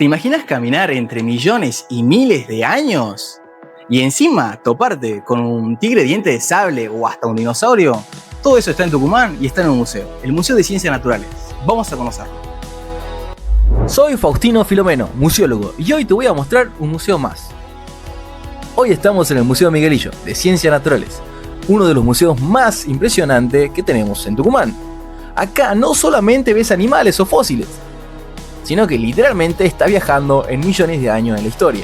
¿Te imaginas caminar entre millones y miles de años? Y encima toparte con un tigre diente de sable o hasta un dinosaurio. Todo eso está en Tucumán y está en un museo, el Museo de Ciencias Naturales. Vamos a conocerlo. Soy Faustino Filomeno, museólogo, y hoy te voy a mostrar un museo más. Hoy estamos en el Museo Miguelillo, de Ciencias Naturales, uno de los museos más impresionantes que tenemos en Tucumán. Acá no solamente ves animales o fósiles, sino que literalmente está viajando en millones de años en la historia.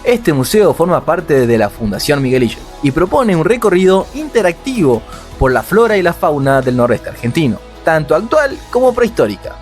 Este museo forma parte de la Fundación Miguelillo y propone un recorrido interactivo por la flora y la fauna del noroeste argentino, tanto actual como prehistórica.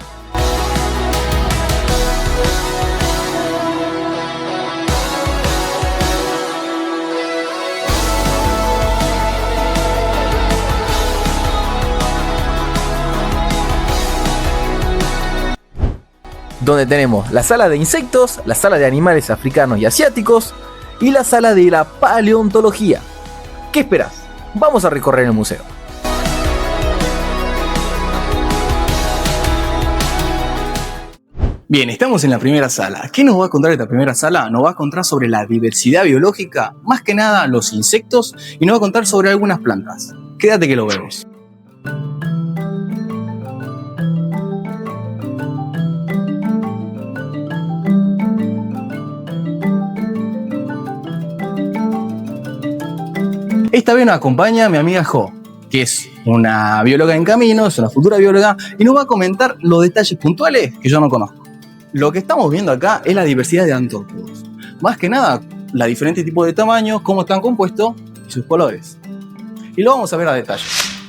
Donde tenemos la sala de insectos, la sala de animales africanos y asiáticos y la sala de la paleontología. ¿Qué esperas? Vamos a recorrer el museo. Bien, estamos en la primera sala. ¿Qué nos va a contar esta primera sala? Nos va a contar sobre la diversidad biológica, más que nada los insectos, y nos va a contar sobre algunas plantas. Quédate que lo vemos. Esta vez nos acompaña mi amiga Jo, que es una bióloga en camino, es una futura bióloga, y nos va a comentar los detalles puntuales que yo no conozco. Lo que estamos viendo acá es la diversidad de artrópodos. Más que nada, los diferentes tipos de tamaños, cómo están compuestos y sus colores. Y lo vamos a ver a detalle.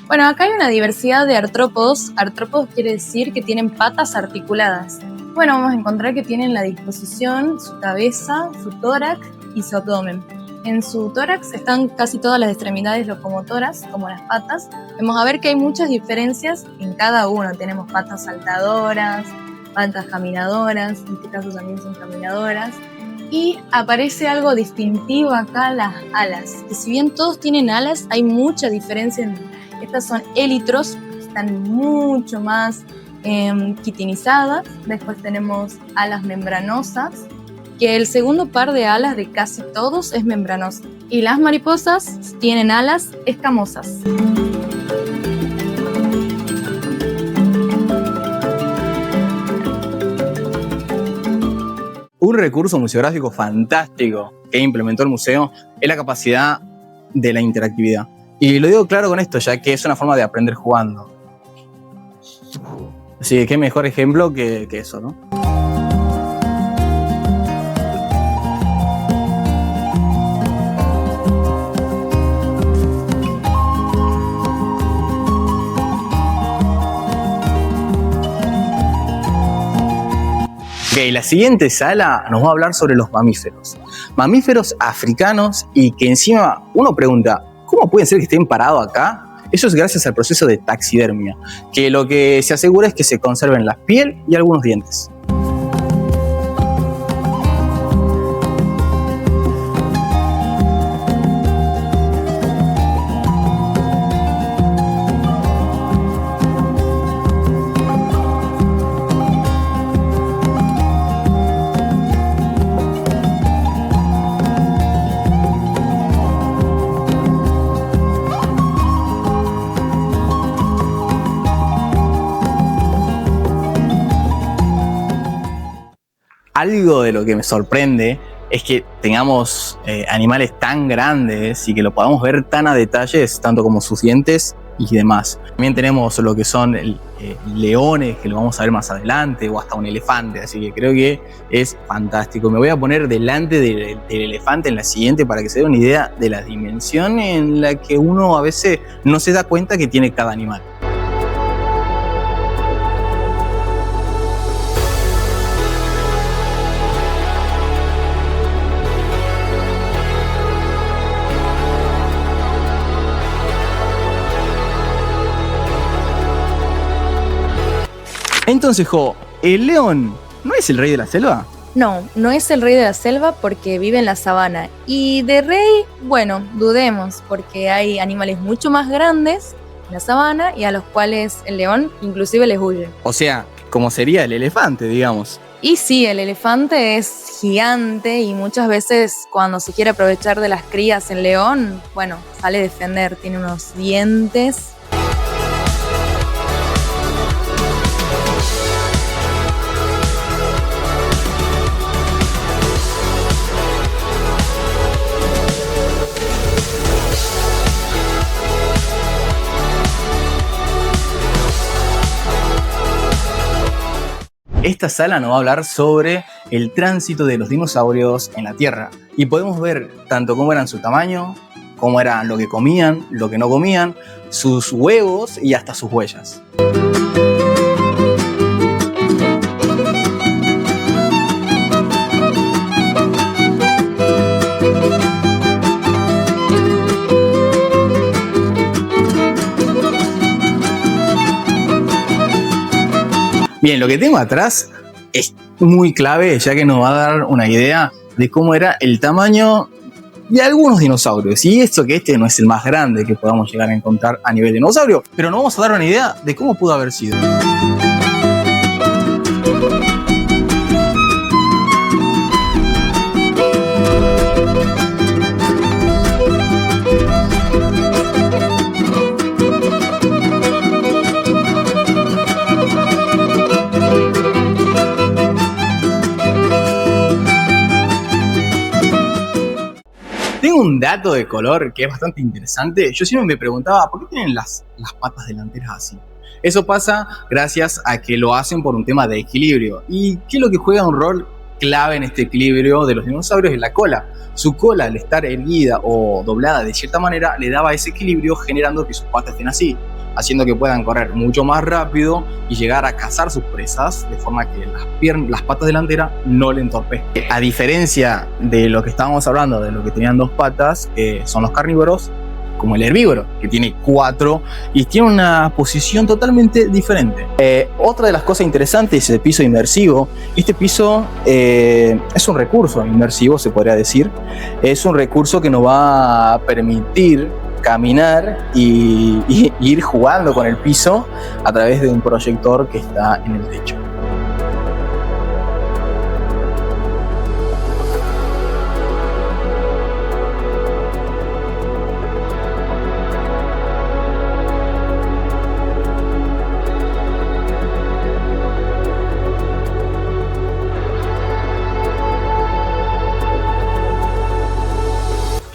Bueno, acá hay una diversidad de artrópodos. Artrópodos quiere decir que tienen patas articuladas. Bueno, vamos a encontrar que tienen la disposición, su cabeza, su tórax y su abdomen. En su tórax están casi todas las extremidades locomotoras, como las patas. Vamos a ver que hay muchas diferencias en cada uno. Tenemos patas saltadoras, patas caminadoras, en este caso también son caminadoras. Y aparece algo distintivo acá, las alas. Que si bien todos tienen alas, hay mucha diferencia. Estas son élitros, están mucho más quitinizadas. Después tenemos alas membranosas, que el segundo par de alas de casi todos es membranoso. Y las mariposas tienen alas escamosas. Un recurso museográfico fantástico que implementó el museo es la capacidad de la interactividad. Y lo digo claro con esto, ya que es una forma de aprender jugando. Así que qué mejor ejemplo que eso, ¿no? Ok, la siguiente sala nos va a hablar sobre los mamíferos. Mamíferos africanos y que encima uno pregunta, ¿cómo pueden ser que estén parados acá? Eso es gracias al proceso de taxidermia, que lo que se asegura es que se conserven la piel y algunos dientes. Algo de lo que me sorprende es que tengamos animales tan grandes y que lo podamos ver tan a detalles, tanto como sus dientes y demás. También tenemos lo que son leones, que lo vamos a ver más adelante, o hasta un elefante, así que creo que es fantástico. Me voy a poner delante del elefante en la siguiente para que se dé una idea de la dimensión en la que uno a veces no se da cuenta que tiene cada animal. Entonces, Jo, ¿el león no es el rey de la selva? No, no es el rey de la selva porque vive en la sabana. Y de rey, bueno, dudemos, porque hay animales mucho más grandes en la sabana y a los cuales el león inclusive les huye. O sea, como sería el elefante, digamos. Y sí, el elefante es gigante y muchas veces cuando se quiere aprovechar de las crías el león, bueno, sale a defender, tiene unos dientes. Esta sala nos va a hablar sobre el tránsito de los dinosaurios en la Tierra y podemos ver tanto cómo eran su tamaño, cómo eran lo que comían, lo que no comían, sus huevos y hasta sus huellas. Bien, lo que tengo atrás es muy clave, ya que nos va a dar una idea de cómo era el tamaño de algunos dinosaurios. Y esto que este no es el más grande que podamos llegar a encontrar a nivel de dinosaurio, pero nos vamos a dar una idea de cómo pudo haber sido. Tengo un dato de color que es bastante interesante. Yo siempre me preguntaba, ¿por qué tienen las patas delanteras así? Eso pasa gracias a que lo hacen por un tema de equilibrio. ¿Y qué es lo que juega un rol clave en este equilibrio de los dinosaurios? Es la cola. Su cola, al estar erguida o doblada de cierta manera, le daba ese equilibrio generando que sus patas estén así, haciendo que puedan correr mucho más rápido y llegar a cazar sus presas, de forma que las patas delanteras no le entorpezcan. A diferencia de lo que estábamos hablando, de lo que tenían dos patas, son los carnívoros, como el herbívoro, que tiene 4 y tiene una posición totalmente diferente. Otra de las cosas interesantes es el piso inmersivo. Este piso es un recurso inmersivo, se podría decir. Es un recurso que nos va a permitir caminar y ir jugando con el piso a través de un proyector que está en el techo.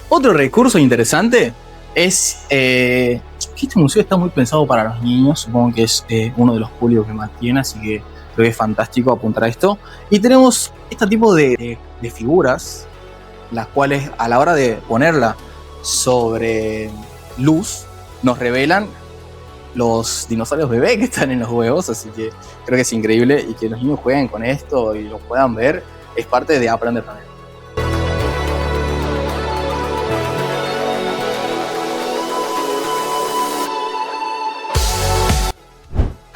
Otro recurso interesante es que este museo está muy pensado para los niños. Supongo que es uno de los públicos que más tiene, así que creo que es fantástico apuntar a esto. Y tenemos este tipo de figuras, las cuales a la hora de ponerla sobre luz nos revelan los dinosaurios bebés que están en los huevos, así que creo que es increíble, y que los niños jueguen con esto y lo puedan ver es parte de aprender también.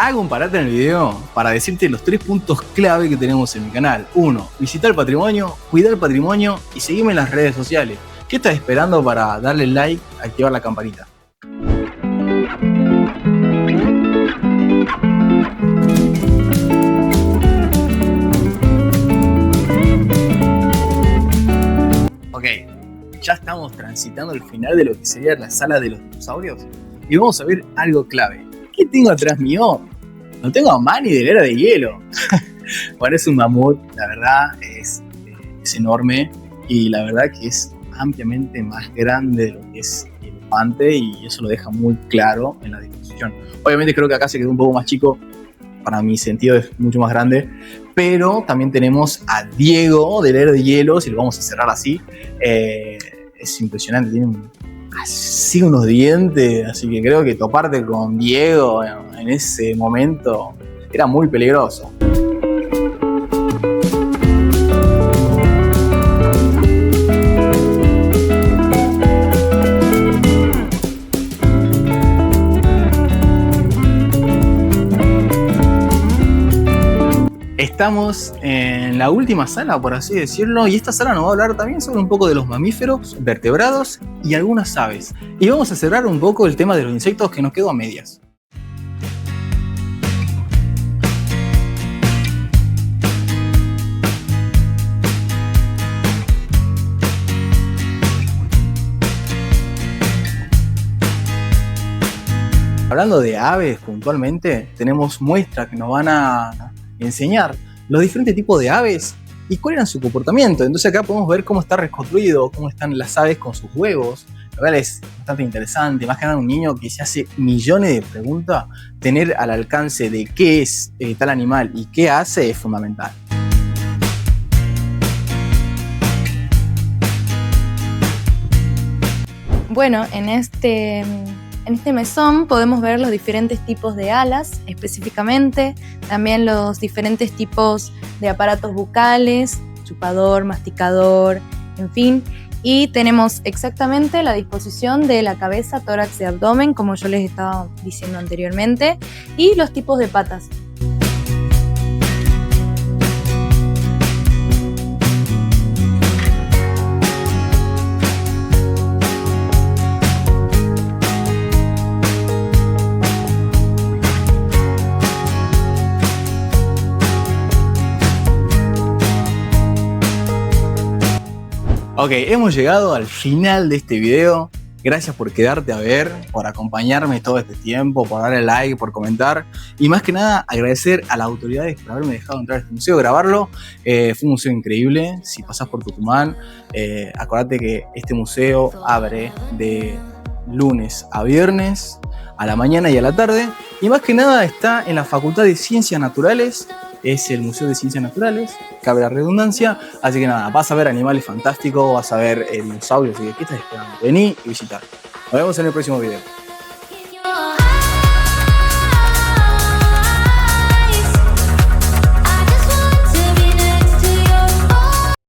Hago un parate en el video para decirte los 3 puntos clave que tenemos en mi canal. 1. Visitar el patrimonio, cuidar el patrimonio y seguirme en las redes sociales. ¿Qué estás esperando para darle like, activar la campanita? Ok, ya estamos transitando el final de lo que sería la sala de los dinosaurios y vamos a ver algo clave. ¿Qué tengo atrás mío? No tengo a Manny de la Era de Hielo. Parece un mamut, la verdad es enorme y la verdad que es ampliamente más grande de lo que es el elefante, y eso lo deja muy claro en la disposición. Obviamente creo que acá se quedó un poco más chico, para mi sentido es mucho más grande, pero también tenemos a Diego de la Era de Hielo, si lo vamos a cerrar así. Es impresionante, tiene así unos dientes, así que creo que toparte con Diego en ese momento era muy peligroso. estamos en la última sala, por así decirlo, y esta sala nos va a hablar también sobre un poco de los mamíferos, vertebrados y algunas aves. Y vamos a cerrar un poco el tema de los insectos que nos quedó a medias. Hablando de aves puntualmente, tenemos muestras que nos van a enseñar los diferentes tipos de aves y cuál era su comportamiento. Entonces acá podemos ver cómo está reconstruido, cómo están las aves con sus huevos. La verdad es bastante interesante, más que nada un niño que se hace millones de preguntas, tener al alcance de qué es tal animal y qué hace es fundamental. Bueno, en este mesón podemos ver los diferentes tipos de alas específicamente, también los diferentes tipos de aparatos bucales, chupador, masticador, en fin. Y tenemos exactamente la disposición de la cabeza, tórax y abdomen, como yo les estaba diciendo anteriormente, y los tipos de patas. Ok, hemos llegado al final de este video. Gracias por quedarte a ver, por acompañarme todo este tiempo, por darle like, por comentar. Y más que nada, agradecer a las autoridades por haberme dejado entrar a este museo, grabarlo. Fue un museo increíble. Si pasás por Tucumán, acordate que este museo abre de lunes a viernes, a la mañana y a la tarde. Y más que nada está en la Facultad de Ciencias Naturales. Es el Museo de Ciencias Naturales, cabe la redundancia. Así que nada, vas a ver animales fantásticos, vas a ver dinosaurios, así que ¿qué estás esperando? Vení y visitar. Nos vemos en el próximo video.